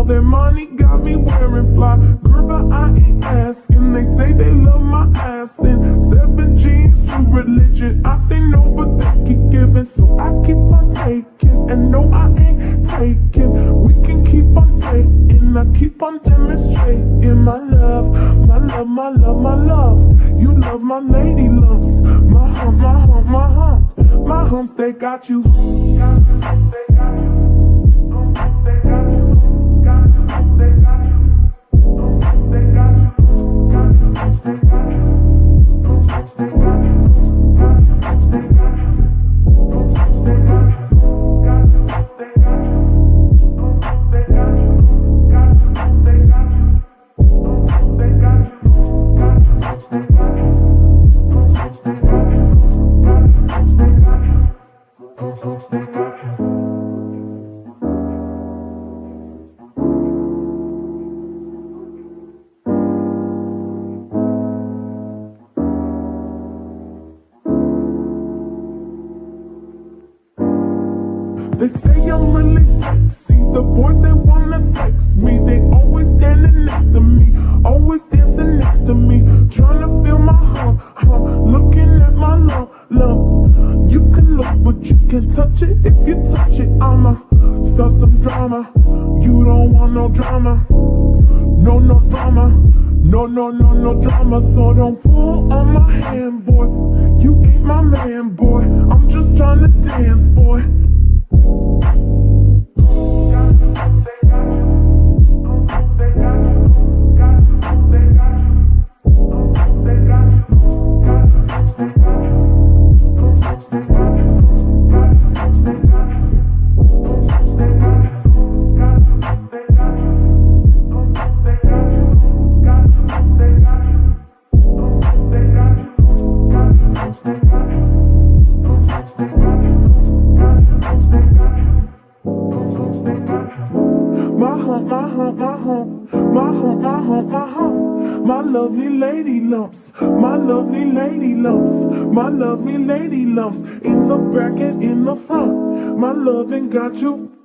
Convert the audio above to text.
their money got me wearing fly. Girl, but I ain't asking. They say they love my ass and 7 G's to religion. I say no, but they keep giving, so I keep on taking. And no, I ain't taking. We can keep on taking. I keep on demonstrating my love, my love, my love, my love. You love my lady lumps, my hump, my hump, my hump. My humps, they got you. They got you, they got you. They got you, got you, they got you. They got you, got you, they got you. They got you, got you, they got you. They got you, got you, they got you. They got you, got you, they got you. They got you, got you, they got you. They say I'm really sexy. The boys, they wanna sex me. They always standing next to me, always dancing next to me, trying to feel my hump, looking at my lump. You can look, but you can't touch it. If you touch it, I'ma start some drama. You don't want no drama, no drama, no drama. So don't pull on my hand, boy. You ain't my man, boy. I'm just trying to dance, boy. My lovely lady lumps, my lovely lady lumps, my lovely lady lumps, in the back and in the front. My loving got you.